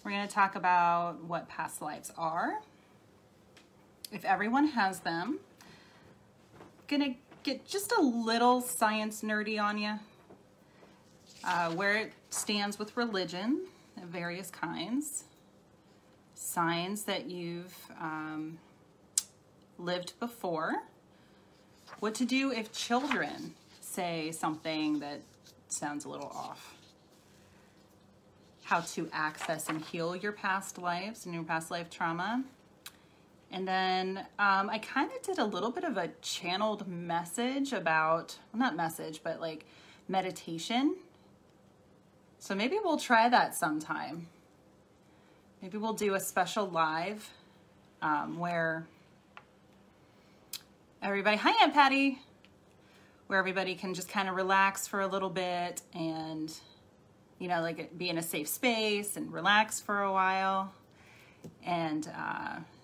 We're going to talk about what past lives are, if everyone has them. Gonna get just a little science nerdy on you, where it stands with religion of various kinds, signs that you've lived before, what to do if children say something that sounds a little off, how to access and heal your past lives and your past life trauma. And then I kind of did a little bit of a channeled message about, well, not message, but like meditation. So maybe we'll try that sometime. Maybe we'll do a special live where everybody, hi Aunt Patty, where everybody can just kind of relax for a little bit and, you know, like be in a safe space and relax for a while and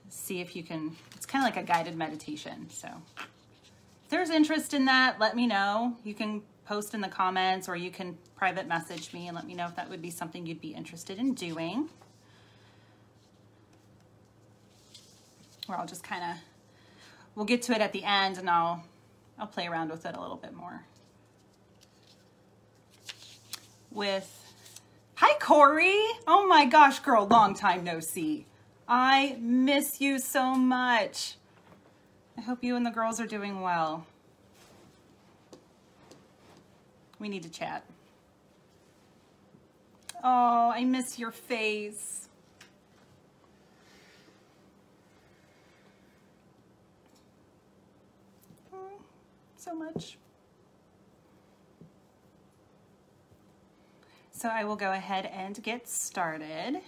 see if you can, it's kind of like a guided meditation. So if there's interest in that, let me know. You can post in the comments or you can private message me and let me know if that would be something you'd be interested in doing. Or I'll just kind of, we'll get to it at the end and I'll play around with it a little bit more. Hi Corey! Oh my gosh, girl, long time no see. I miss you so much. I hope you and the girls are doing well. We need to chat. Oh, I miss your face. Oh, so much. So I will go ahead and get started.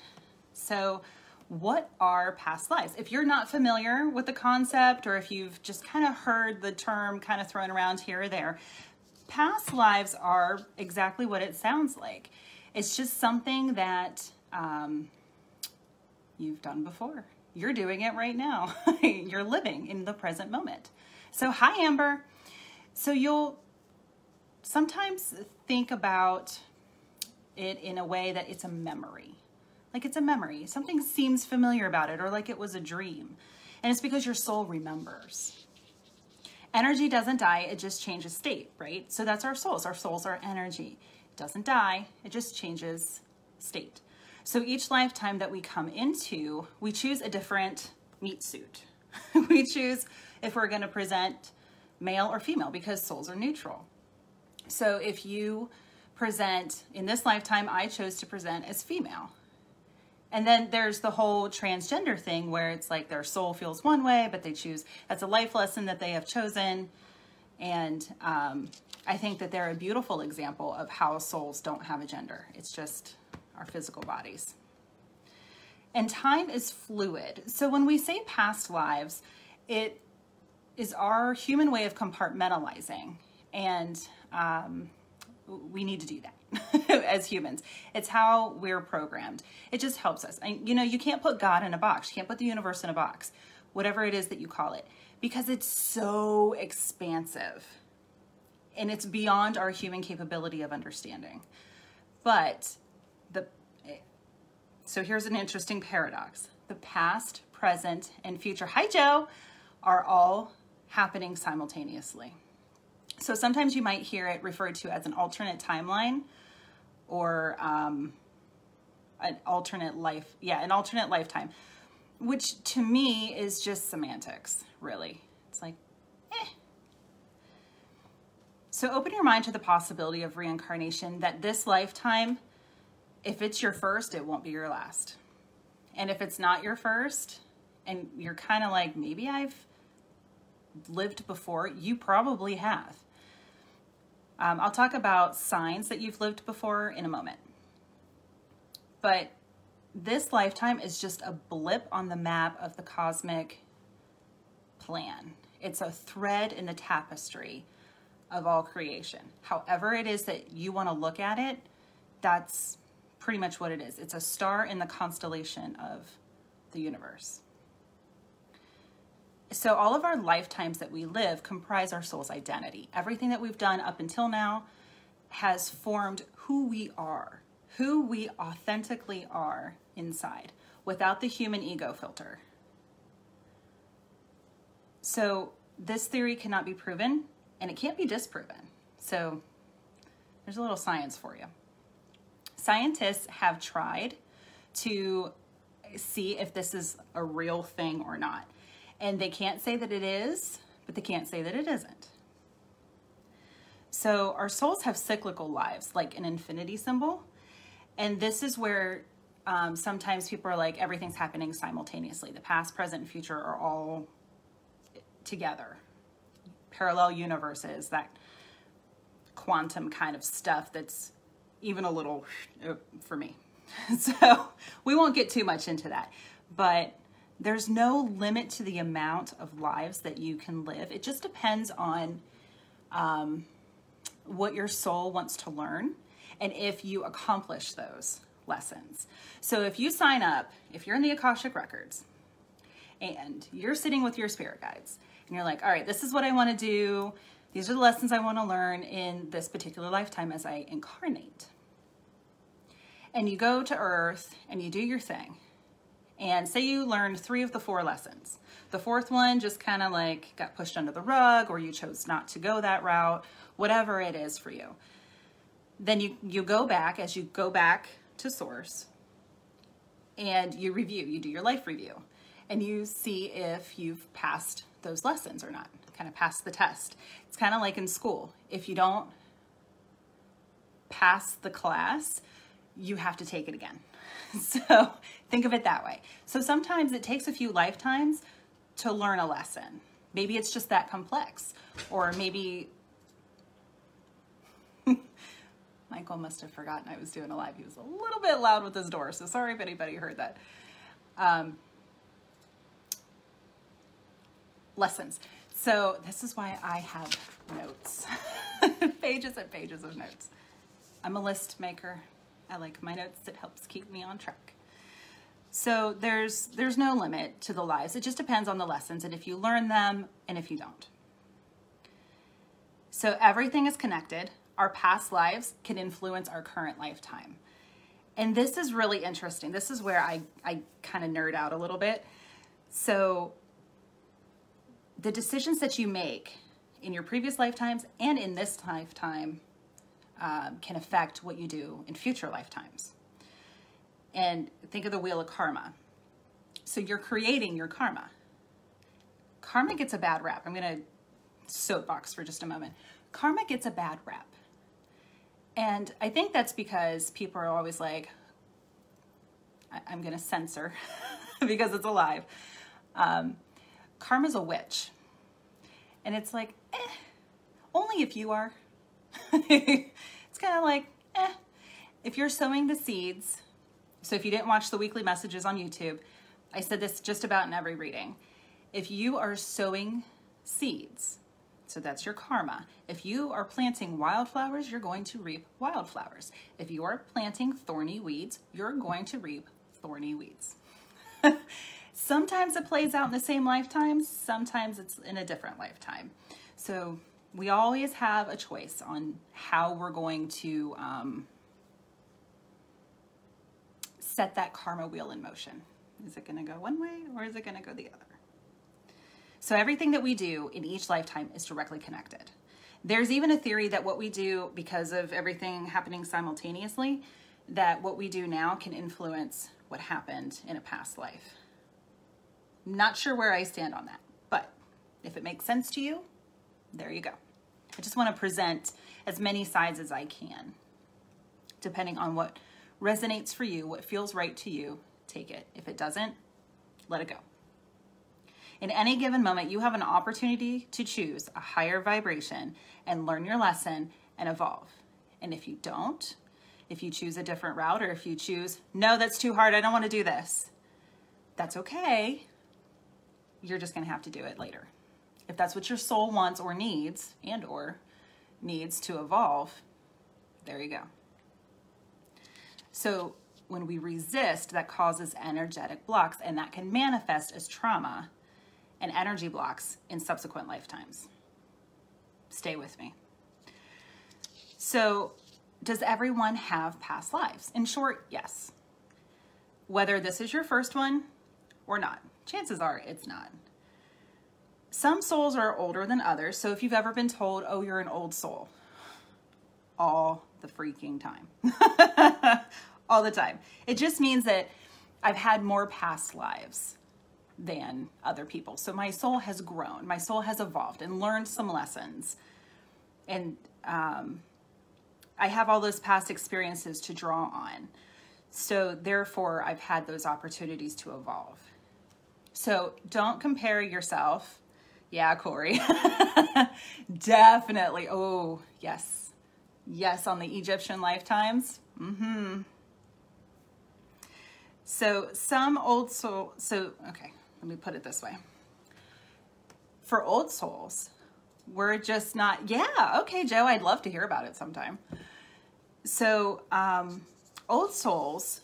So what are past lives? If you're not familiar with the concept, or if you've just kind of heard the term kind of thrown around here or there, past lives are exactly what it sounds like. It's just something that you've done before. You're doing it right now. You're living in the present moment. So hi, Amber. So you'll sometimes think about it in a way that it's a memory. Like it's a memory. Something seems familiar about it, or like it was a dream. And it's because your soul remembers. Energy doesn't die, it just changes state, right? So that's our souls. Our souls are energy. It doesn't die, it just changes state. So each lifetime that we come into, we choose a different meat suit. We choose if we're going to present male or female because souls are neutral. So if you present, in this lifetime, I chose to present as female. And then there's the whole transgender thing where it's like their soul feels one way, but they choose, that's a life lesson that they have chosen. And I think that they're a beautiful example of how souls don't have a gender. It's just our physical bodies. And time is fluid. So when we say past lives, it is our human way of compartmentalizing. And we need to do that as humans. It's how we're programmed. It just helps us. You know, you can't put God in a box. You can't put the universe in a box, whatever it is that you call it, because it's so expansive and it's beyond our human capability of understanding. But so here's an interesting paradox. The past, present, and future, hi Joe, are all happening simultaneously. So sometimes you might hear it referred to as an alternate timeline or an alternate life. Yeah, an alternate lifetime, which to me is just semantics, really. It's like, eh. So open your mind to the possibility of reincarnation, that this lifetime, if it's your first, it won't be your last. And if it's not your first, and you're kind of like, maybe I've lived before, you probably have. I'll talk about signs that you've lived before in a moment. But this lifetime is just a blip on the map of the cosmic plan. It's a thread in the tapestry of all creation. However it is that you want to look at it, that's pretty much what it is. It's a star in the constellation of the universe. So all of our lifetimes that we live comprise our soul's identity. Everything that we've done up until now has formed who we are, who we authentically are inside without the human ego filter. So this theory cannot be proven and it can't be disproven. So there's a little science for you. Scientists have tried to see if this is a real thing or not. And they can't say that it is, but they can't say that it isn't. So our souls have cyclical lives, like an infinity symbol. And this is where sometimes people are like, everything's happening simultaneously. The past, present, and future are all together. Parallel universes, that quantum kind of stuff that's even a little for me. So we won't get too much into that. But there's no limit to the amount of lives that you can live. It just depends on what your soul wants to learn and if you accomplish those lessons. So if you sign up, if you're in the Akashic Records and you're sitting with your spirit guides and you're like, all right, this is what I want to do. These are the lessons I want to learn in this particular lifetime as I incarnate. And you go to Earth and you do your thing. And say you learned 3 of the 4 lessons. The 4th one just kind of like got pushed under the rug, or you chose not to go that route, whatever it is for you. Then you go back, as you go back to source, and you review, you do your life review, and you see if you've passed those lessons or not, kind of passed the test. It's kind of like in school. If you don't pass the class, you have to take it again. So think of it that way. So sometimes it takes a few lifetimes to learn a lesson. Maybe it's just that complex, or maybe Michael must have forgotten I was doing a live. He was a little bit loud with his door, so sorry if anybody heard that. Lessons. So this is why I have notes, pages and pages of notes. I'm a list maker. I like my notes. It helps keep me on track. So there's no limit to the lives. It just depends on the lessons and if you learn them and if you don't. So everything is connected. Our past lives can influence our current lifetime. And this is really interesting. This is where I kind of nerd out a little bit. So the decisions that you make in your previous lifetimes and in this lifetime can affect what you do in future lifetimes. And think of the wheel of karma. So you're creating your karma. Karma gets a bad rap. I'm going to soapbox for just a moment. Karma gets a bad rap. And I think that's because people are always like, I'm going to censor because it's alive. Karma's a witch. And it's like, only if you are. It's kind of like, if you're sowing the seeds. So if you didn't watch the weekly messages on YouTube, I said this just about in every reading. If you are sowing seeds, so that's your karma. If you are planting wildflowers, you're going to reap wildflowers. If you are planting thorny weeds, you're going to reap thorny weeds. Sometimes it plays out in the same lifetime. Sometimes it's in a different lifetime. So we always have a choice on how we're going to set that karma wheel in motion. Is it going to go one way or is it going to go the other? So everything that we do in each lifetime is directly connected. There's even a theory that what we do, because of everything happening simultaneously, that what we do now can influence what happened in a past life. Not sure where I stand on that, but if it makes sense to you, there you go. I just want to present as many sides as I can. Depending on what resonates for you, what feels right to you, take it. If it doesn't, let it go. In any given moment, you have an opportunity to choose a higher vibration and learn your lesson and evolve. And if you don't, if you choose a different route, or if you choose, no, that's too hard, I don't want to do this, that's okay. You're just going to have to do it later. If that's what your soul wants or needs, and or needs to evolve, there you go. So when we resist, that causes energetic blocks, and that can manifest as trauma and energy blocks in subsequent lifetimes. Stay with me. So does everyone have past lives? In short, yes. whether this is your first one or not. Chances are it's not. Some souls are older than others. So if you've ever been told, oh, you're an old soul, all the freaking time, all the time. It just means that I've had more past lives than other people. So my soul has grown, my soul has evolved and learned some lessons. And I have all those past experiences to draw on. So therefore, I've had those opportunities to evolve. So don't compare yourself. Yeah, Corey. Definitely. Oh, yes. Yes, on the Egyptian lifetimes. Mm-hmm. So some old soul, okay, let me put it this way. For old souls, we're just not, yeah, okay, Joe, I'd love to hear about it sometime. So old souls,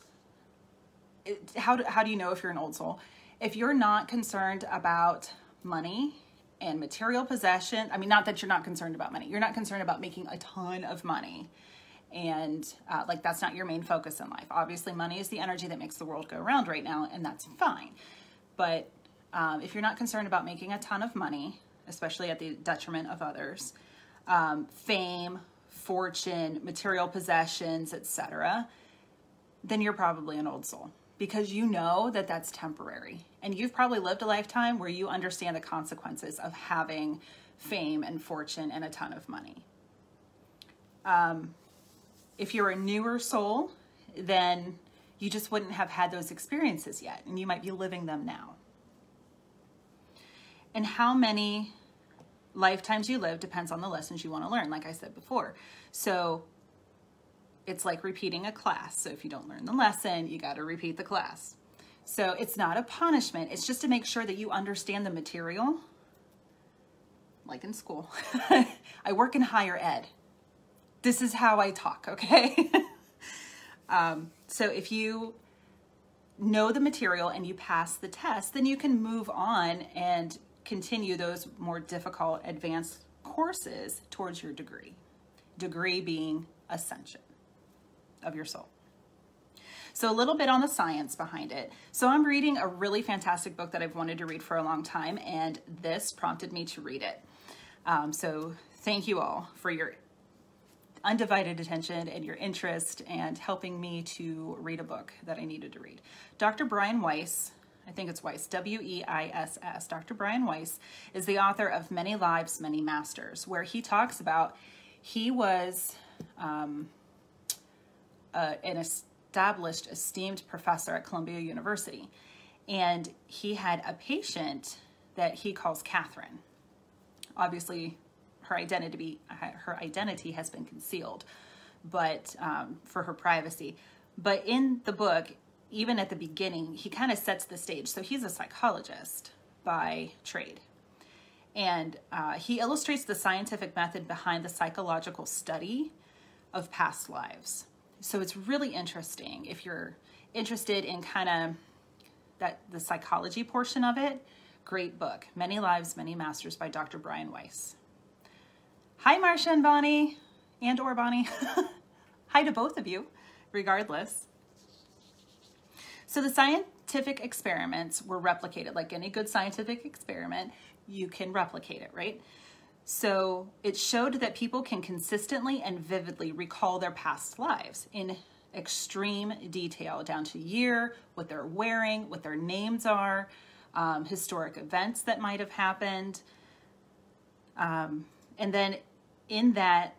how do you know if you're an old soul? If you're not concerned about money and material possession, I mean, not that you're not concerned about money. You're not concerned about making a ton of money. And like, that's not your main focus in life. Obviously, money is the energy that makes the world go around right now, and that's fine. But if you're not concerned about making a ton of money, especially at the detriment of others, fame, fortune, material possessions, etc., then you're probably an old soul, because you know that that's temporary. And you've probably lived a lifetime where you understand the consequences of having fame and fortune and a ton of money. If you're a newer soul, then you just wouldn't have had those experiences yet, and you might be living them now. And how many lifetimes you live depends on the lessons you want to learn, like I said before. So it's like repeating a class. So if you don't learn the lesson, you got to repeat the class. So it's not a punishment. It's just to make sure that you understand the material, like in school. I work in higher ed. This is how I talk, okay? So if you know the material and you pass the test, then you can move on and continue those more difficult advanced courses towards your degree. Degree being ascension of your soul. So a little bit on the science behind it. So I'm reading a really fantastic book that I've wanted to read for a long time, and this prompted me to read it. So thank you all for your undivided attention and your interest and helping me to read a book that I needed to read. Dr. Brian Weiss, I think it's Weiss, W-E-I-S-S. Dr. Brian Weiss is the author of Many Lives, Many Masters, where he talks about he was an established, esteemed professor at Columbia University. And he had a patient that he calls Catherine. Obviously, her identity has been concealed, but for her privacy. But in the book, even at the beginning, he kind of sets the stage. So he's a psychologist by trade. And he illustrates the scientific method behind the psychological study of past lives. So it's really interesting. If you're interested in kind of the psychology portion of it, great book. Many Lives, Many Masters by Dr. Brian Weiss. Hi, Marcia and Bonnie, or Bonnie. Hi to both of you, regardless. So the scientific experiments were replicated. Like any good scientific experiment, you can replicate it, right? So it showed that people can consistently and vividly recall their past lives in extreme detail, down to year, what they're wearing, what their names are, historic events that might have happened. And then in that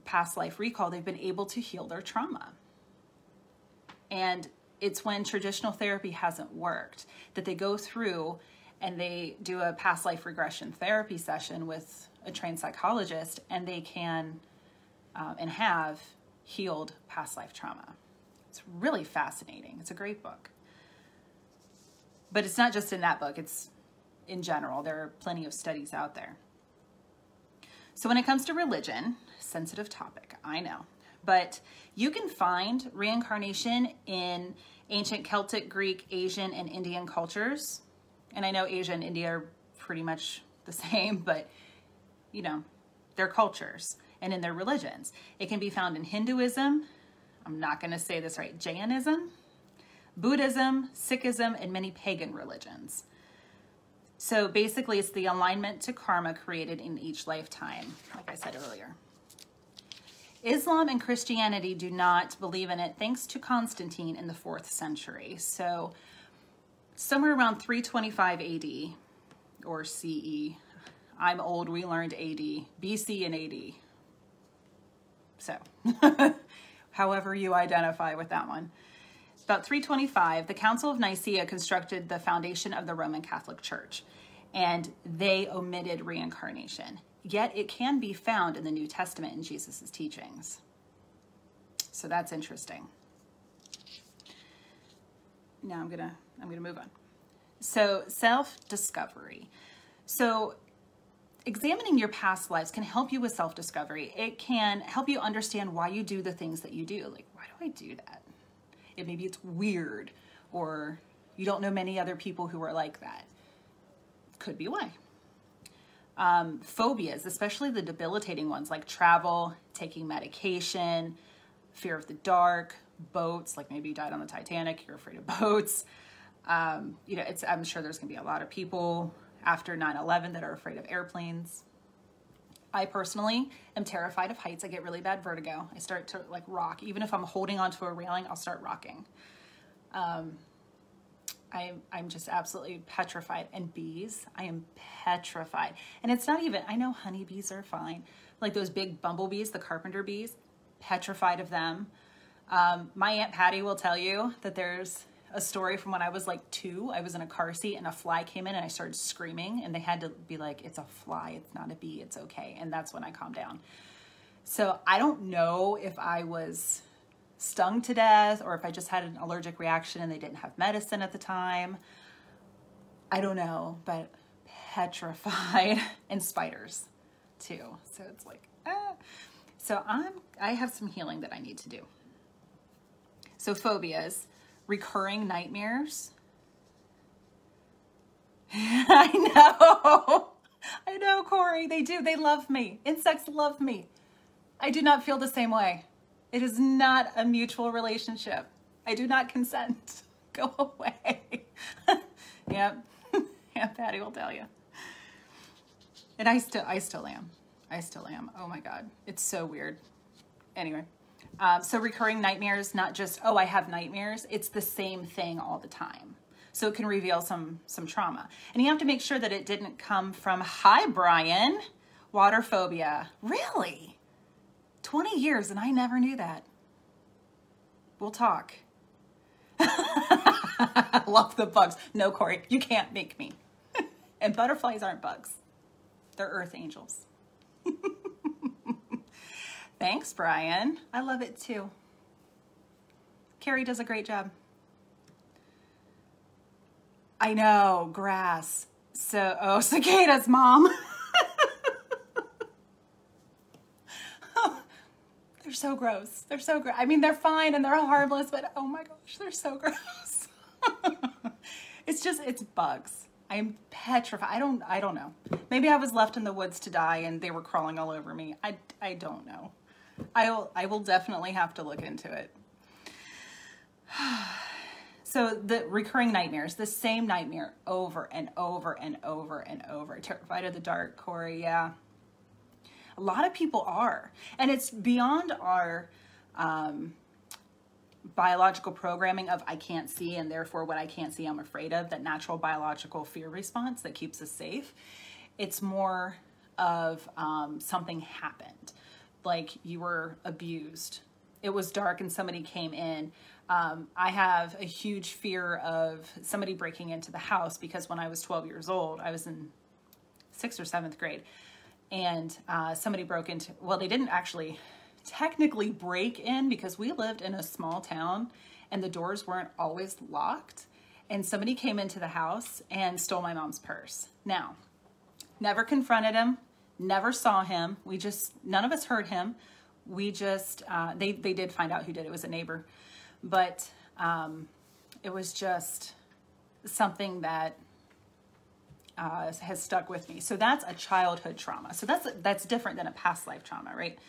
past life recall, they've been able to heal their trauma. And it's when traditional therapy hasn't worked that they go through and they do a past life regression therapy session with a trained psychologist, and they can and have healed past life trauma. It's really fascinating. It's a great book. But it's not just in that book, it's in general. There are plenty of studies out there. So when it comes to religion, sensitive topic, I know, but you can find reincarnation in ancient Celtic, Greek, Asian, and Indian cultures. And I know Asia and India are pretty much the same, but you know, their cultures and in their religions. It can be found in Hinduism. I'm not going to say this right. Jainism, Buddhism, Sikhism, and many pagan religions. So basically, it's the alignment to karma created in each lifetime, like I said earlier. Islam and Christianity do not believe in it, thanks to Constantine in the 4th century. So somewhere around 325 AD or CE. I'm old, we learned AD, BC and AD. So however you identify with that one. About 325, the Council of Nicaea constructed the foundation of the Roman Catholic Church, and they omitted reincarnation. Yet it can be found in the New Testament in Jesus' teachings. So that's interesting. Now I'm gonna move on. So self-discovery. So examining your past lives can help you with self-discovery. It can help you understand why you do the things that you do. Like, why do I do that? Maybe it's weird, or you don't know many other people who are like that. Could be why. Phobias, especially the debilitating ones like travel, taking medication, fear of the dark, boats, like maybe you died on the Titanic, you're afraid of boats. You know, I'm sure there's gonna be a lot of people after 9/11 that are afraid of airplanes. I personally am terrified of heights. I get really bad vertigo. I start to like rock. Even if I'm holding onto a railing, I'll start rocking. I'm just absolutely petrified. And bees, I am petrified. And it's not even, I know honeybees are fine. Like those big bumblebees, the carpenter bees, petrified of them. My Aunt Patty will tell you that there's a story from when I was like 2. I was in a car seat and a fly came in and I started screaming, and they had to be like, it's a fly, it's not a bee, it's okay. And that's when I calmed down. So I don't know if I was stung to death or if I just had an allergic reaction and they didn't have medicine at the time. I don't know, but petrified. And spiders too. So it's like, ah. So I have some healing that I need to do. So phobias. Recurring nightmares. I know, Corey, they do. They love me. Insects love me. I do not feel the same way. It is not a mutual relationship. I do not consent. Go away. Yep. Yeah, Patty will tell you. And I still am. Oh my God. It's so weird. Anyway. So recurring nightmares, not just, oh, I have nightmares. It's the same thing all the time. So it can reveal some trauma. And you have to make sure that it didn't come from, hi, Brian, water phobia. Really? 20 years and I never knew that. We'll talk. I love the bugs. No, Corey, you can't make me. And butterflies aren't bugs. They're earth angels. Thanks, Brian. I love it too. Carrie does a great job. I know, grass. So, oh, cicadas, Mom. Oh, they're so gross. They're so gross. I mean, they're fine and they're harmless, but oh my gosh, they're so gross. It's bugs. I'm petrified. I don't know. Maybe I was left in the woods to die and they were crawling all over me. I don't know. I will definitely have to look into it. So the recurring nightmares, the same nightmare over and over and over and over. Terrified of the dark, Corey, yeah. A lot of people are. And it's beyond our biological programming of I can't see and therefore what I can't see I'm afraid of, that natural biological fear response that keeps us safe. It's more of something happened. Like you were abused. It was dark and somebody came in. I have a huge fear of somebody breaking into the house because when I was 12 years old, I was in 6th or 7th grade, and somebody broke into, well, they didn't actually technically break in because we lived in a small town and the doors weren't always locked, and somebody came into the house and stole my mom's purse. Now, never confronted him. Never saw him. None of us heard him. We just, they did find out who did it. It was a neighbor. But it was just something that has stuck with me. So that's a childhood trauma. So that's different than a past life trauma, right?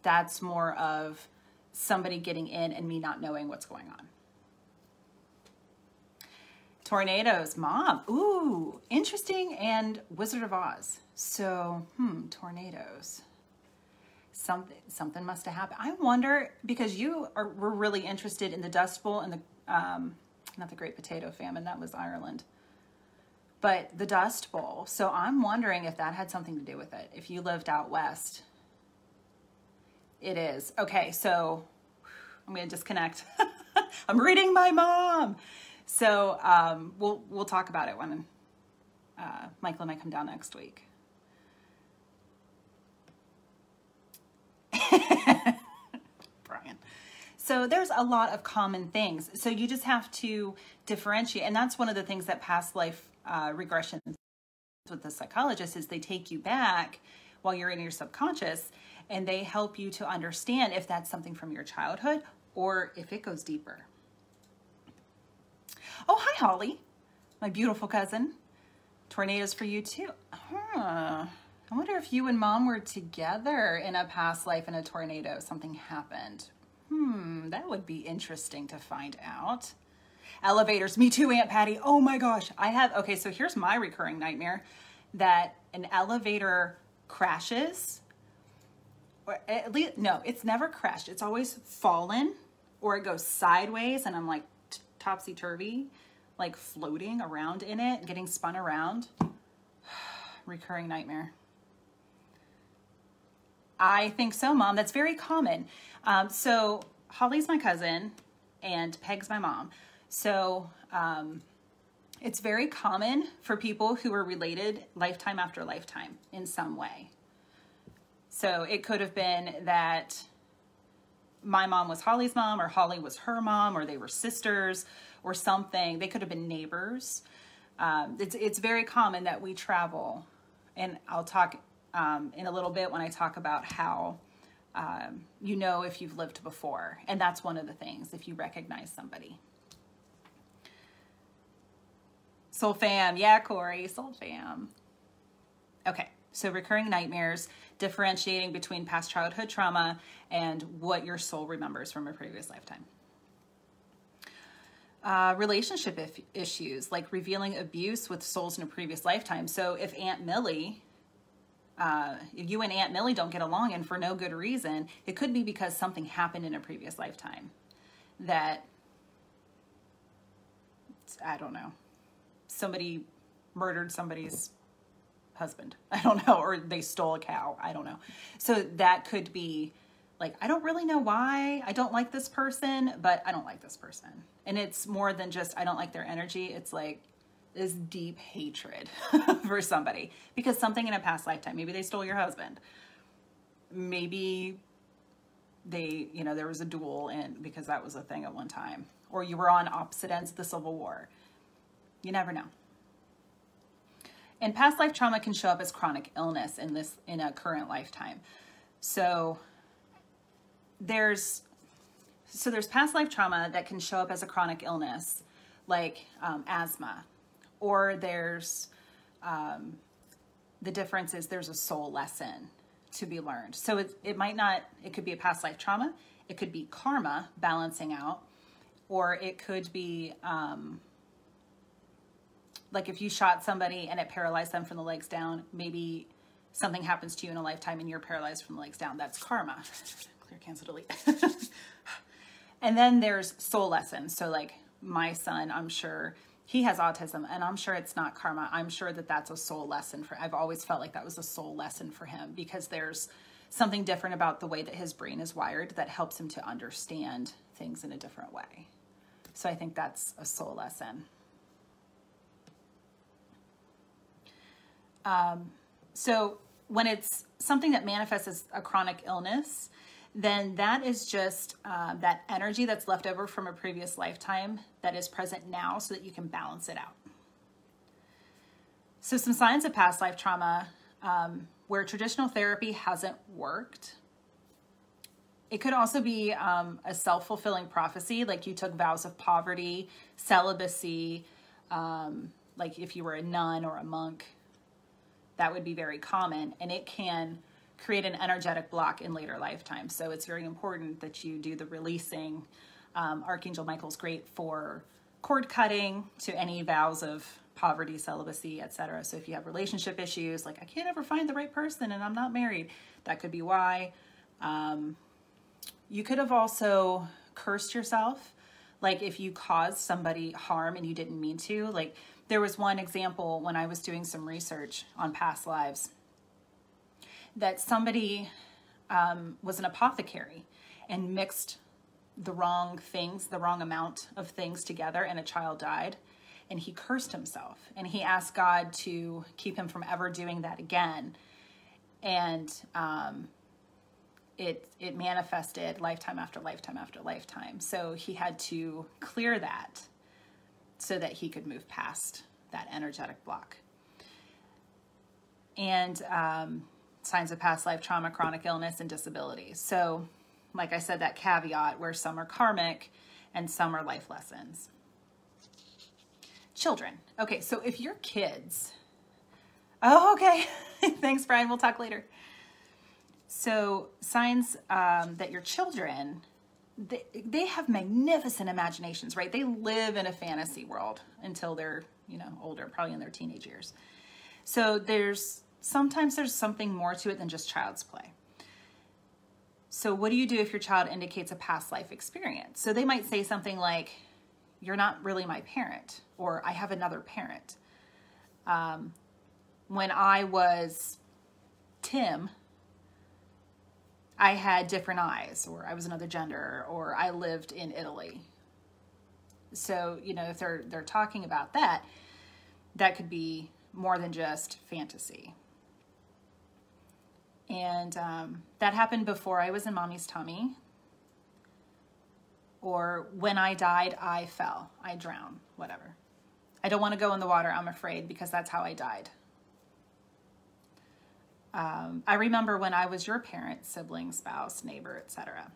That's more of somebody getting in and me not knowing what's going on. Tornadoes, Mom. Ooh, interesting. And Wizard of Oz. So, tornadoes. Something must have happened. I wonder, because were really interested in the Dust Bowl and the, not the Great Potato Famine, that was Ireland, but the Dust Bowl. So I'm wondering if that had something to do with it. If you lived out west. It is. Okay, so I'm going to disconnect. I'm reading my mom. So we'll talk about it when Michael and I come down next week. Brian. So there's a lot of common things. So you just have to differentiate. And that's one of the things that past life regression with the psychologist is they take you back while you're in your subconscious and they help you to understand if that's something from your childhood or if it goes deeper. Oh, hi, Holly, my beautiful cousin. Tornadoes for you too. I wonder if you and Mom were together in a past life in a tornado. Something happened. That would be interesting to find out. Elevators. Me too, Aunt Patty. Oh my gosh. Okay, so here's my recurring nightmare, that an elevator crashes. Or at least, no, it's never crashed. It's always fallen or it goes sideways and I'm like topsy-turvy, like floating around in it, getting spun around. Recurring nightmare. I think so, Mom. That's very common. So Holly's my cousin and Peg's my mom. So it's very common for people who are related lifetime after lifetime in some way. So it could have been that my mom was Holly's mom, or Holly was her mom, or they were sisters or something. They could have been neighbors. It's very common that we travel. And I'll talk in a little bit when I talk about how you know if you've lived before. And that's one of the things, if you recognize somebody. Soul fam. Yeah, Corey. Soul fam. Okay. So recurring nightmares, differentiating between past childhood trauma and what your soul remembers from a previous lifetime. Relationship issues, like revealing abuse with souls in a previous lifetime. So if Aunt Millie, if you and Aunt Millie don't get along and for no good reason, it could be because something happened in a previous lifetime that, I don't know, somebody murdered somebody's husband. I don't know, or they stole a cow. I don't know. So that could be like, I don't really know why I don't like this person, but I don't like this person. And it's more than just, I don't like their energy. It's like this deep hatred for somebody because something in a past lifetime, maybe they stole your husband. Maybe they, there was a duel and because that was a thing at one time, or you were on opposite ends of the Civil War. You never know. And past life trauma can show up as chronic illness in a current lifetime. So there's past life trauma that can show up as a chronic illness, like asthma, or there's the difference is there's a soul lesson to be learned. So it could be a past life trauma, it could be karma balancing out, or it could be like if you shot somebody and it paralyzed them from the legs down, maybe something happens to you in a lifetime and you're paralyzed from the legs down. That's karma. Clear, cancel, delete. And then there's soul lessons. So like my son, I'm sure he has autism and I'm sure it's not karma. I'm sure that that's a soul lesson I've always felt like that was a soul lesson for him because there's something different about the way that his brain is wired that helps him to understand things in a different way. So I think that's a soul lesson. So when it's something that manifests as a chronic illness, then that is just that energy that's left over from a previous lifetime that is present now so that you can balance it out. So some signs of past life trauma where traditional therapy hasn't worked. It could also be a self-fulfilling prophecy, like you took vows of poverty, celibacy, like if you were a nun or a monk. That would be very common, and it can create an energetic block in later lifetimes. So it's very important that you do the releasing. Archangel Michael's great for cord cutting to any vows of poverty, celibacy, etc. So if you have relationship issues, like I can't ever find the right person and I'm not married, that could be why. You could have also cursed yourself. Like if you caused somebody harm and you didn't mean to. Like there was one example when I was doing some research on past lives that somebody was an apothecary and mixed the wrong things, the wrong amount of things together, and a child died, and he cursed himself, and he asked God to keep him from ever doing that again. And it manifested lifetime after lifetime after lifetime. So he had to clear that so that he could move past that energetic block. And signs of past life trauma, chronic illness, and disability. So like I said, that caveat where some are karmic and some are life lessons. Children. Okay, so if your kids... Oh, okay. Thanks, Brian. We'll talk later. So signs that your children, they have magnificent imaginations, right? They live in a fantasy world until they're, older, probably in their teenage years. So sometimes there's something more to it than just child's play. So what do you do if your child indicates a past life experience? So they might say something like, you're not really my parent, or I have another parent. When I was Tim, I had different eyes, or I was another gender, or I lived in Italy. So, if they're talking about that, that could be more than just fantasy. And that happened before I was in mommy's tummy. Or when I died, I fell, I drowned, whatever. I don't want to go in the water, I'm afraid, because that's how I died. I remember when I was your parent, sibling, spouse, neighbor, etc.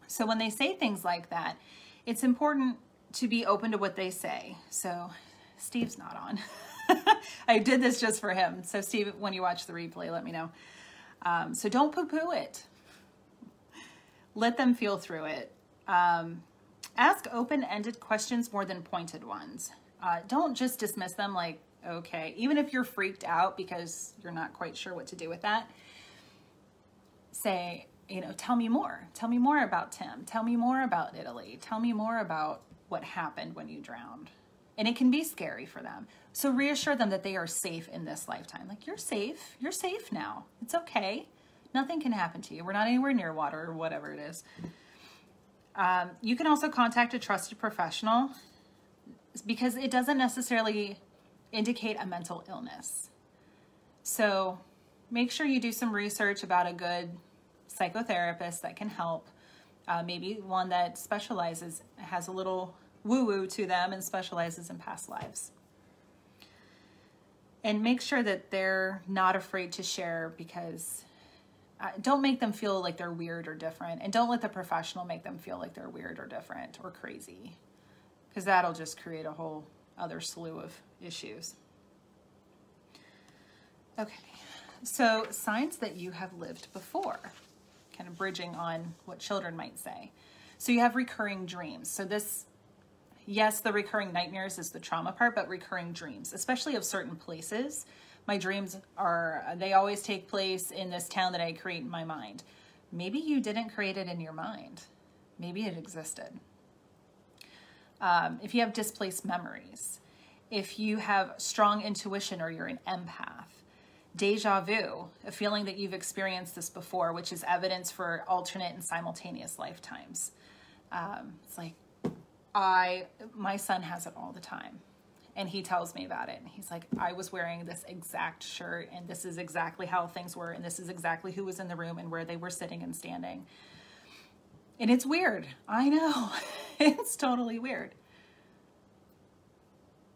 So when they say things like that, it's important to be open to what they say. So Steve's not on. I did this just for him. So Steve, when you watch the replay, let me know. So don't poo-poo it. Let them feel through it. Ask open-ended questions more than pointed ones. Don't just dismiss them like, okay, even if you're freaked out because you're not quite sure what to do with that. Say, tell me more. Tell me more about Tim. Tell me more about Italy. Tell me more about what happened when you drowned. And it can be scary for them. So reassure them that they are safe in this lifetime. Like, you're safe. You're safe now. It's okay. Nothing can happen to you. We're not anywhere near water or whatever it is. You can also contact a trusted professional because it doesn't necessarily indicate a mental illness. So make sure you do some research about a good psychotherapist that can help. Maybe one that specializes, has a little woo-woo to them and specializes in past lives. And make sure that they're not afraid to share, because don't make them feel like they're weird or different. And don't let the professional make them feel like they're weird or different or crazy, because that'll just create a whole other slew of issues. Okay, so signs that you have lived before, kind of bridging on what children might say. So you have recurring dreams. So this, yes, the recurring nightmares is the trauma part, but recurring dreams, especially of certain places. My dreams they always take place in this town that I create in my mind. Maybe you didn't create it in your mind. Maybe it existed. If you have displaced memories, if you have strong intuition or you're an empath, deja vu, a feeling that you've experienced this before, which is evidence for alternate and simultaneous lifetimes. It's like, my son has it all the time. And he tells me about it. And he's like, I was wearing this exact shirt, and this is exactly how things were, and this is exactly who was in the room and where they were sitting and standing. And it's weird. I know. It's totally weird.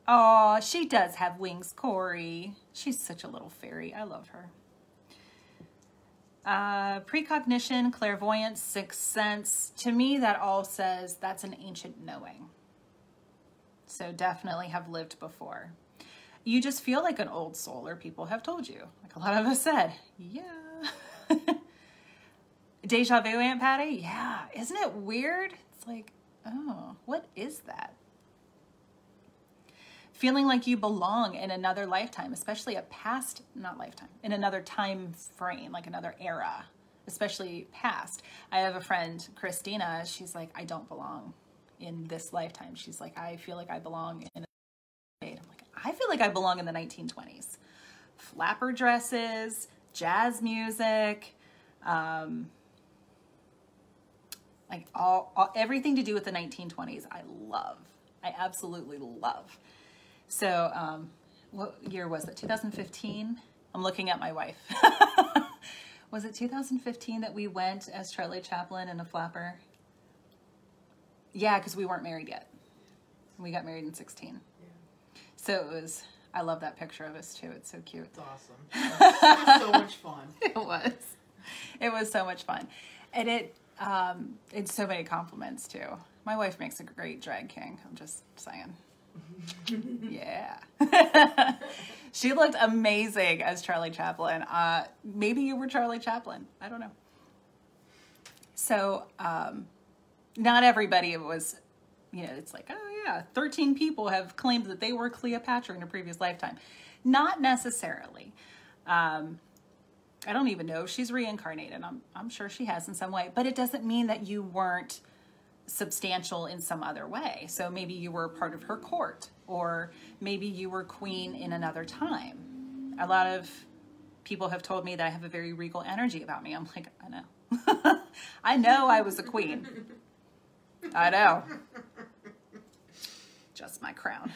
Oh, she does have wings, Corey. She's such a little fairy. I love her. Precognition, clairvoyance, sixth sense. To me, that all says that's an ancient knowing. So definitely have lived before. You just feel like an old soul, or people have told you. Like a lot of us said, yeah. Deja vu, Aunt Patty? Yeah. Isn't it weird? It's like, oh, what is that? feeling like you belong in another lifetime, especially a past, not lifetime, in another time frame, like another era, especially past. I have a friend, Christina, she's like, I don't belong in this lifetime. She's like, I feel like I belong in a I'm like, I feel like I belong in the 1920s. Flapper dresses, jazz music, like everything to do with the 1920s, I love. I absolutely love. So, what year was it? 2015? I'm looking at my wife. Was it 2015 that we went as Charlie Chaplin in a flapper? Yeah, because we weren't married yet. We got married in 16. Yeah. So it was, I love that picture of us too. It's so cute. It's awesome. It was so much fun. It was. It was so much fun. And it's so many compliments too. My wife makes a great drag king. I'm just saying. Yeah. She looked amazing as Charlie Chaplin. Maybe you were Charlie Chaplin. I don't know. So, not everybody was, it's like, oh yeah, 13 people have claimed that they were Cleopatra in a previous lifetime. Not necessarily. I don't even know if she's reincarnated. I'm sure she has in some way, but it doesn't mean that you weren't substantial in some other way. So maybe you were part of her court, or maybe you were queen in another time. A lot of people have told me that I have a very regal energy about me. I'm like, I know. I know I was a queen. I know. Just my crown.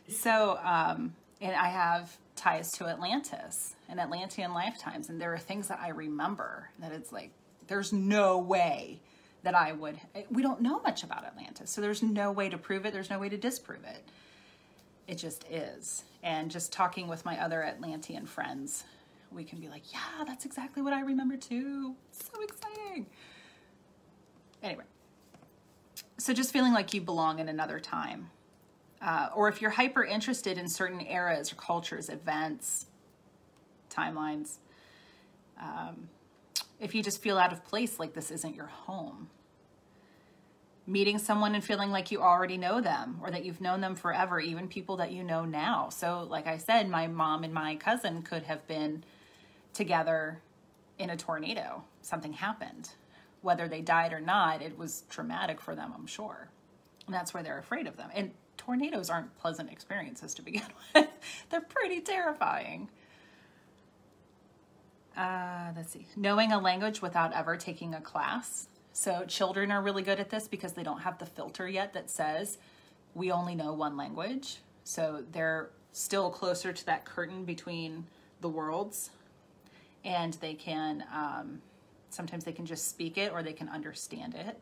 So, and I have ties to Atlantis and Atlantean lifetimes, and there are things that I remember that it's like, there's no way that I would, we don't know much about Atlantis, so there's no way to prove it, there's no way to disprove it. It just is. And just talking with my other Atlantean friends, we can be like, yeah, that's exactly what I remember too. So exciting. Anyway, so just feeling like you belong in another time. Or if you're hyper interested in certain eras or cultures, events, timelines, if you just feel out of place, like this isn't your home. Meeting someone and feeling like you already know them, or that you've known them forever, even people that you know now. So like I said, my mom and my cousin could have been together in a tornado. Something happened. Whether they died or not, it was traumatic for them, I'm sure. And that's why they're afraid of them. And tornadoes aren't pleasant experiences to begin with. They're pretty terrifying. Let's see. Knowing a language without ever taking a class. So children are really good at this because they don't have the filter yet that says we only know one language. So they're still closer to that curtain between the worlds, and they can, sometimes they can just speak it or they can understand it.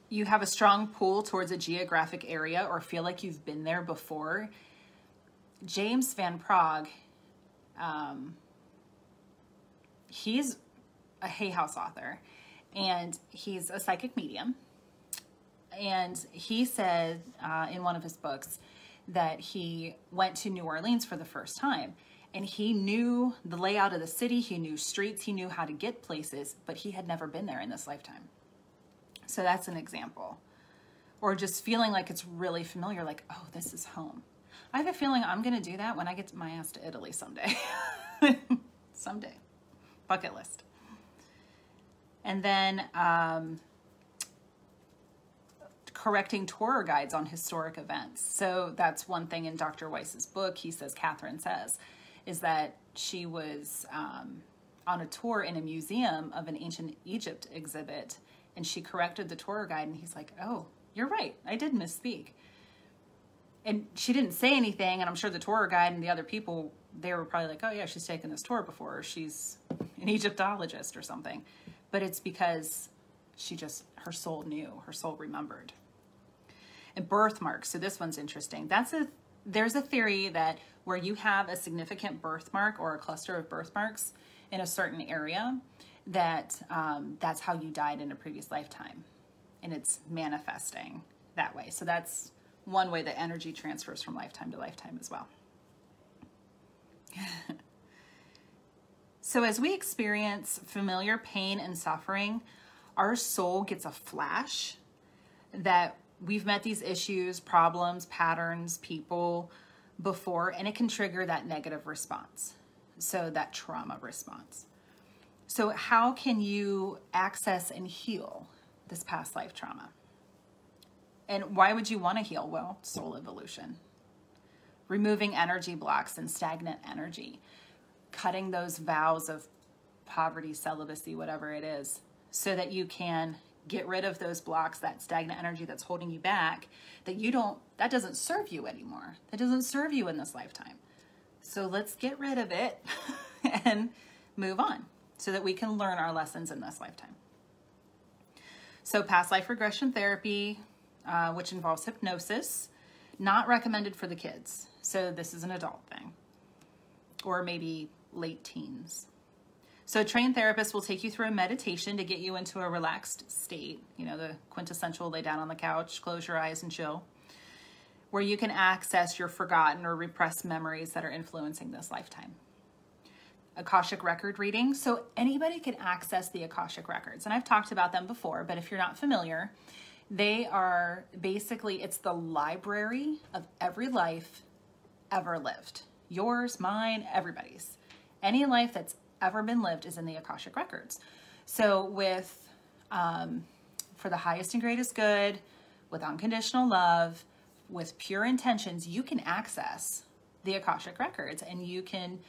You have a strong pull towards a geographic area or feel like you've been there before. James Van Praagh, he's a Hay House author, and he's a psychic medium. And he said in one of his books that he went to New Orleans for the first time, and he knew the layout of the city, he knew streets, he knew how to get places, but he had never been there in this lifetime. So that's an example. Or just feeling like it's really familiar, like, oh, this is home. I have a feeling I'm going to do that when I get my ass to Italy someday. Someday. Bucket list. And then correcting tour guides on historic events. So that's one thing in Dr. Weiss's book. He says, Catherine says, is that she was on a tour in a museum of an ancient Egypt exhibit, and she corrected the tour guide, and he's like, oh, you're right, I did misspeak. And she didn't say anything, and I'm sure the tour guide and the other people, they were probably like, oh yeah, she's taken this tour before, or she's an Egyptologist or something. But it's because she just, her soul knew, her soul remembered. And birthmarks, so this one's interesting. There's a theory that where you have a significant birthmark or a cluster of birthmarks in a certain area, that that's how you died in a previous lifetime. And it's manifesting that way. So that's one way that energy transfers from lifetime to lifetime as well. So as we experience familiar pain and suffering, our soul gets a flash that we've met these issues, problems, patterns, people before, and it can trigger that negative response. So that trauma response. So how can you access and heal this past life trauma? And why would you want to heal? Well, soul evolution. Removing energy blocks and stagnant energy. Cutting those vows of poverty, celibacy, whatever it is, so that you can get rid of those blocks, that stagnant energy that's holding you back, that doesn't serve you anymore. That doesn't serve you in this lifetime. So let's get rid of it and move on so that we can learn our lessons in this lifetime. So past life regression therapy, which involves hypnosis, not recommended for the kids. So this is an adult thing, or maybe late teens. So a trained therapist will take you through a meditation to get you into a relaxed state, you know, the quintessential lay down on the couch, close your eyes and chill, where you can access your forgotten or repressed memories that are influencing this lifetime. Akashic record reading. So anybody can access the Akashic records. And I've talked about them before, but if you're not familiar, they are basically, it's the library of every life ever lived. Yours, mine, everybody's. Any life that's ever been lived is in the Akashic records. So with, for the highest and greatest good, with unconditional love, with pure intentions, you can access the Akashic records and you can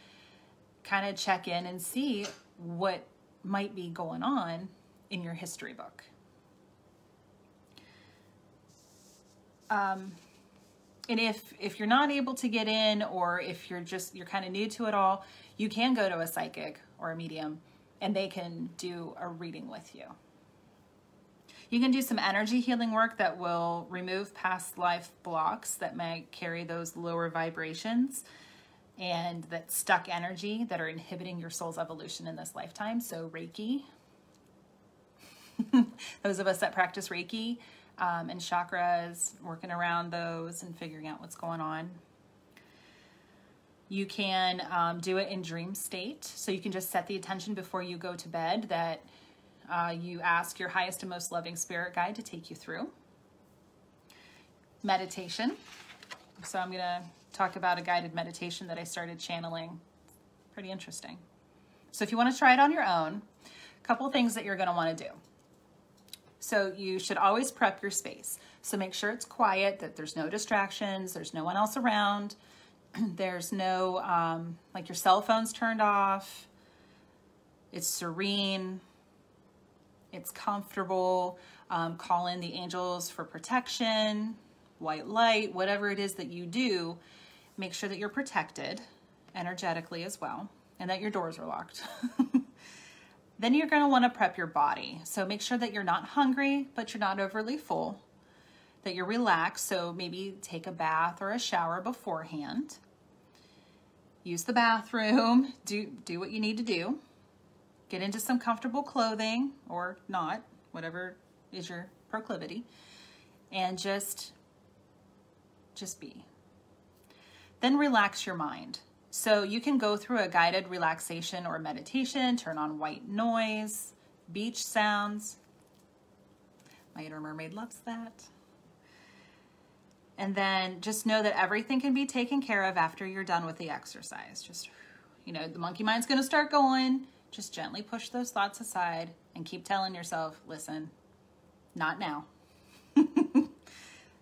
kind of check in and see what might be going on in your history book. And if you're not able to get in, or if you're kind of new to it all, you can go to a psychic or a medium and they can do a reading with you. You can do some energy healing work that will remove past life blocks that might carry those lower vibrations and that stuck energy that are inhibiting your soul's evolution in this lifetime. So Reiki, those of us that practice Reiki, and chakras, working around those and figuring out what's going on. You can do it in dream state. So you can just set the intention before you go to bed that you ask your highest and most loving spirit guide to take you through. Meditation. So I'm going to talk about a guided meditation that I started channeling. Pretty interesting. So if you want to try it on your own, a couple of things that you're going to want to do. So you should always prep your space. So make sure it's quiet, that there's no distractions, there's no one else around, there's no, like your cell phone's turned off, it's serene, it's comfortable, call in the angels for protection, white light, whatever it is that you do, make sure that you're protected energetically as well, and that your doors are locked. Then you're going to want to prep your body. So make sure that you're not hungry, but you're not overly full, that you're relaxed. So maybe take a bath or a shower beforehand. Use the bathroom, do what you need to do. Get into some comfortable clothing or not, whatever is your proclivity, and just be. Then relax your mind. So you can go through a guided relaxation or meditation, turn on white noise, beach sounds. My inner mermaid loves that. And then just know that everything can be taken care of after you're done with the exercise. Just, you know, the monkey mind's going to start going. Just gently push those thoughts aside and keep telling yourself, listen, not now.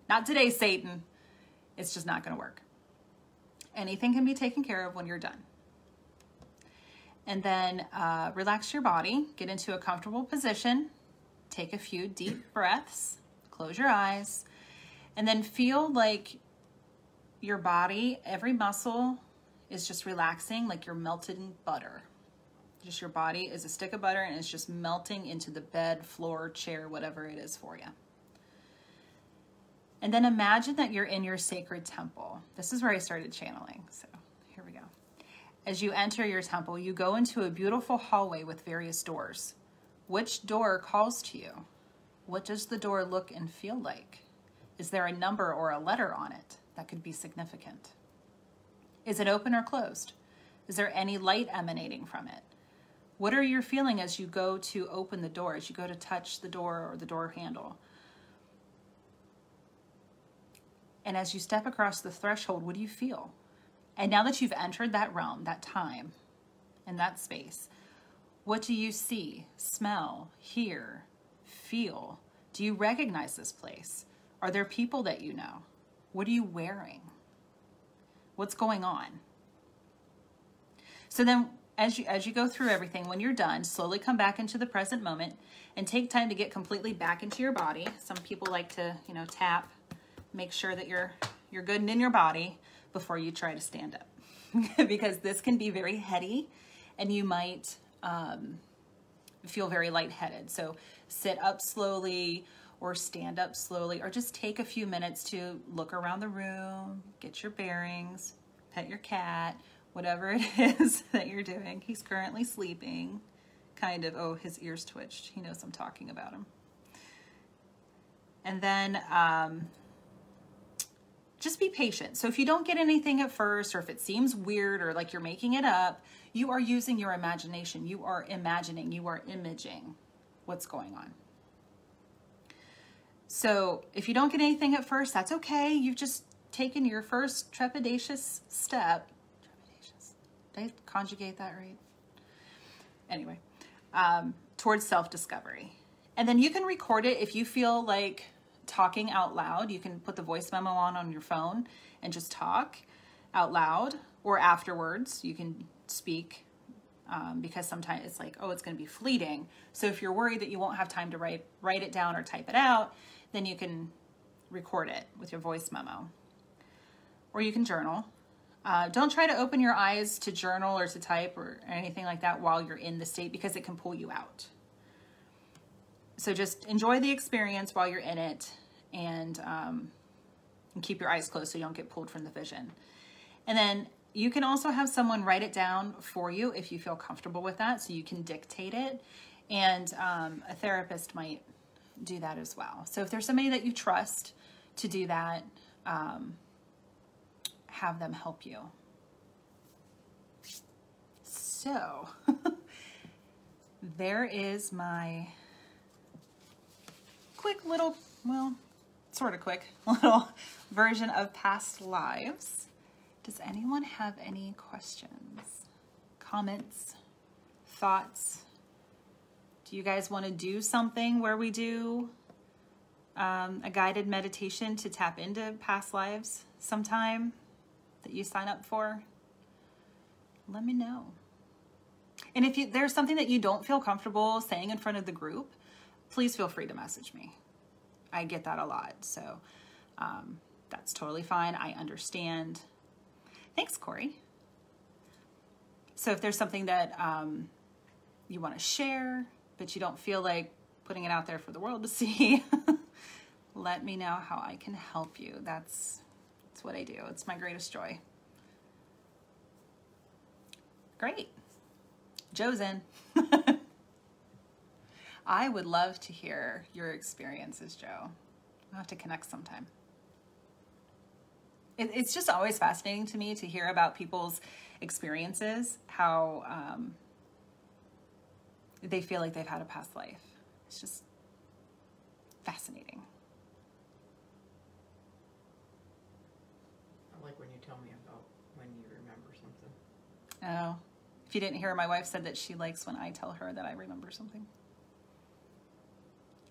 Not today, Satan. It's just not going to work. Anything can be taken care of when you're done. And then relax your body, get into a comfortable position, take a few deep breaths, close your eyes, and then feel like your body, every muscle is just relaxing like you're melted in butter. Just your body is a stick of butter and it's just melting into the bed, floor, chair, whatever it is for you. And then imagine that you're in your sacred temple. This is where I started channeling, so here we go. As you enter your temple, you go into a beautiful hallway with various doors. Which door calls to you? What does the door look and feel like? Is there a number or a letter on it that could be significant? Is it open or closed? Is there any light emanating from it? What are you feeling as you go to open the door, as you go to touch the door or the door handle? And as you step across the threshold, what do you feel? And now that you've entered that realm, that time, and that space, what do you see, smell, hear, feel? Do you recognize this place? Are there people that you know? What are you wearing? What's going on? So then as you go through everything, when you're done, slowly come back into the present moment and take time to get completely back into your body. Some people like to, tap, make sure that you're good and in your body before you try to stand up. Because this can be very heady and you might feel very lightheaded. So sit up slowly or stand up slowly, or just take a few minutes to look around the room, get your bearings, pet your cat, whatever it is that you're doing. He's currently sleeping, kind of. Oh, his ears twitched. He knows I'm talking about him. And then just be patient. So if you don't get anything at first, or if it seems weird or like you're making it up, you are using your imagination. You are imagining, you are imaging what's going on. So if you don't get anything at first, that's okay. You've just taken your first trepidatious step. Trepidatious. Did I conjugate that right? Anyway, towards self-discovery. And then you can record it if you feel like talking out loud. You can put the voice memo on your phone and just talk out loud, or afterwards you can speak, because sometimes it's like, oh, it's going to be fleeting. So if you're worried that you won't have time to write it down or type it out, then you can record it with your voice memo. Or you can journal. Don't try to open your eyes to journal or to type or anything like that while you're in the state, because it can pull you out. So just enjoy the experience while you're in it, and keep your eyes closed so you don't get pulled from the vision. And then you can also have someone write it down for you if you feel comfortable with that, so you can dictate it. And a therapist might do that as well. So if there's somebody that you trust to do that, have them help you. So there is my quick little, well, sort of quick little version of past lives. Does anyone have any questions, comments, thoughts? Do you guys want to do something where we do a guided meditation to tap into past lives sometime that you sign up for? Let me know. And if there's something that you don't feel comfortable saying in front of the group, please feel free to message me. I get that a lot, so that's totally fine. I understand. Thanks, Corey. So if there's something that you want to share, but you don't feel like putting it out there for the world to see, let me know how I can help you. That's what I do. It's my greatest joy. Great. Joe's in. I would love to hear your experiences, Joe. We'll have to connect sometime. It's just always fascinating to me to hear about people's experiences, how they feel like they've had a past life. It's just fascinating. I like when you tell me about when you remember something. Oh, if you didn't hear, my wife said that she likes when I tell her that I remember something.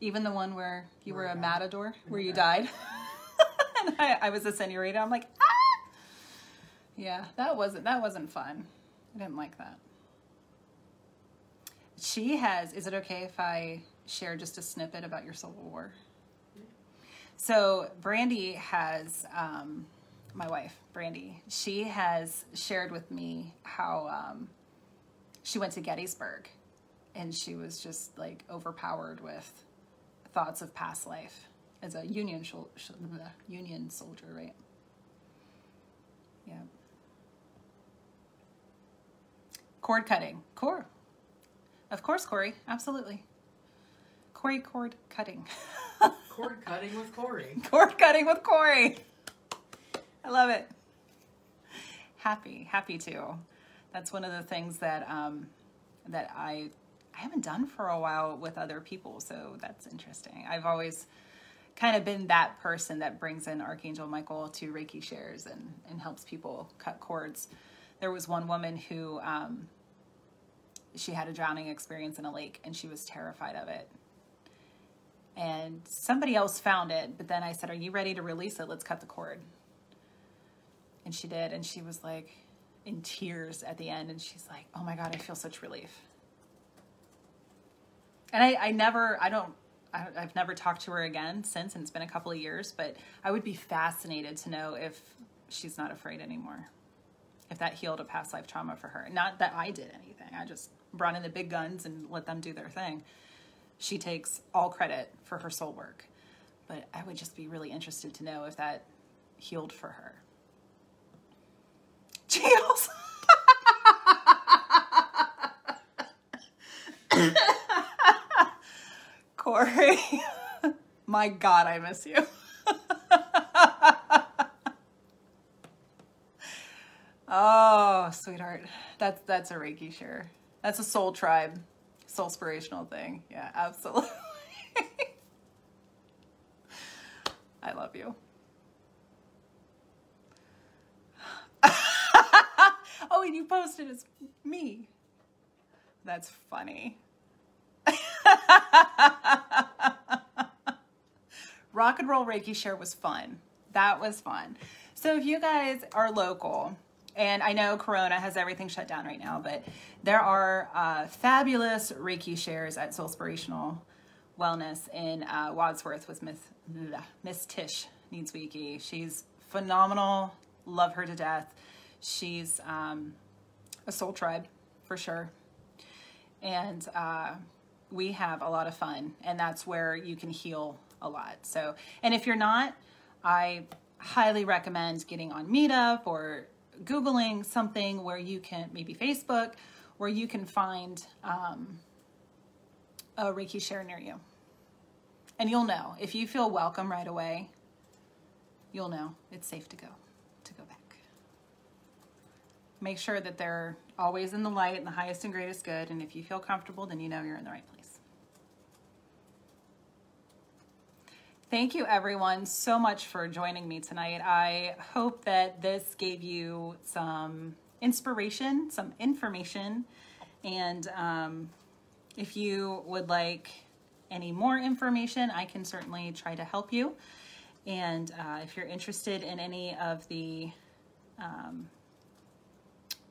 Even the one where you were a matador, where you died. And I was a senorita. I'm like, ah! Yeah, that wasn't fun. I didn't like that. She has, is it okay if I share just a snippet about your Civil War? So Brandy has, my wife, Brandy, she has shared with me how she went to Gettysburg and she was just like overpowered with thoughts of past life as a Union soldier, right? Yeah. Cord cutting. Of course, Corey. Absolutely. Cord cutting. Cord cutting with Corey. Cord cutting with Corey. I love it. Happy to. That's one of the things that that I haven't done for a while with other people, so that's interesting. I've always kind of been that person that brings in Archangel Michael to Reiki shares and helps people cut cords. There was one woman who, she had a drowning experience in a lake and she was terrified of it. And somebody else found it, but then I said, are you ready to release it? Let's cut the cord. And she did. And she was like in tears at the end. And she's like, oh my God, I feel such relief. And I've never talked to her again since, and it's been a couple of years, but I would be fascinated to know if she's not afraid anymore. If that healed a past life trauma for her. Not that I did anything. I just brought in the big guns and let them do their thing. She takes all credit for her soul work. But I would just be really interested to know if that healed for her. Cheers! Corey, my God, I miss you. Oh, sweetheart. That's a Reiki share. That's a soul tribe, soul inspirational thing. Yeah, absolutely. I love you. Oh, and you posted as me. That's funny. Rock and roll Reiki share was fun. That was fun. So if you guys are local, and I know Corona has everything shut down right now, but there are fabulous Reiki shares at Soul Inspirational Wellness in Wadsworth with Miss Tish Niedzwiecki. She's phenomenal. Love her to death. She's a soul tribe for sure. And we have a lot of fun, and that's where you can heal a lot. So, and if you're not, I highly recommend getting on Meetup or Googling something where you can, maybe Facebook, where you can find a Reiki share near you. And you'll know. If you feel welcome right away, you'll know it's safe to go back. Make sure that they're always in the light and the highest and greatest good. And if you feel comfortable, then you know you're in the right place. Thank you, everyone, so much for joining me tonight. I hope that this gave you some inspiration, some information. And if you would like any more information, I can certainly try to help you. And if you're interested in any of the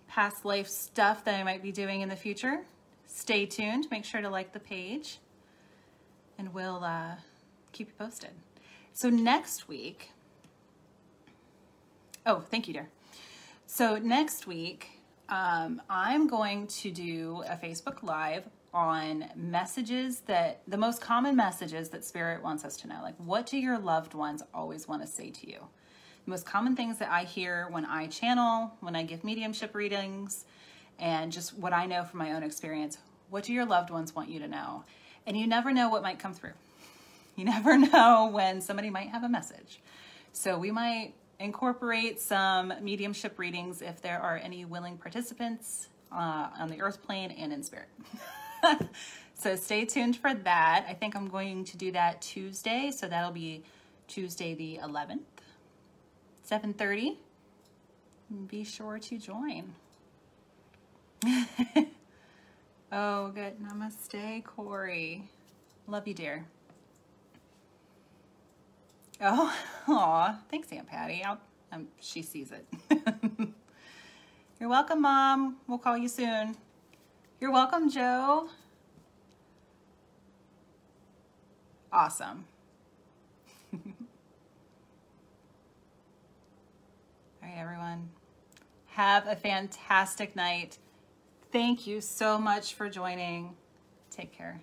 past life stuff that I might be doing in the future, stay tuned. Make sure to like the page, and we'll keep you posted. So next week, oh, thank you, dear. So next week, I'm going to do a Facebook Live on messages that, the most common messages that Spirit wants us to know. Like, what do your loved ones always want to say to you? The most common things that I hear when I channel, when I give mediumship readings, and just what I know from my own experience. What do your loved ones want you to know? And you never know what might come through. You never know when somebody might have a message. So we might incorporate some mediumship readings if there are any willing participants on the earth plane and in spirit. So stay tuned for that. I think I'm going to do that Tuesday. So that'll be Tuesday the 11th, 7:30. Be sure to join. Oh, good. Namaste, Corey. Love you, dear. Oh, aw, thanks, Aunt Patty. She sees it. You're welcome, Mom. We'll call you soon. You're welcome, Joe. Awesome. All right, everyone. Have a fantastic night. Thank you so much for joining. Take care.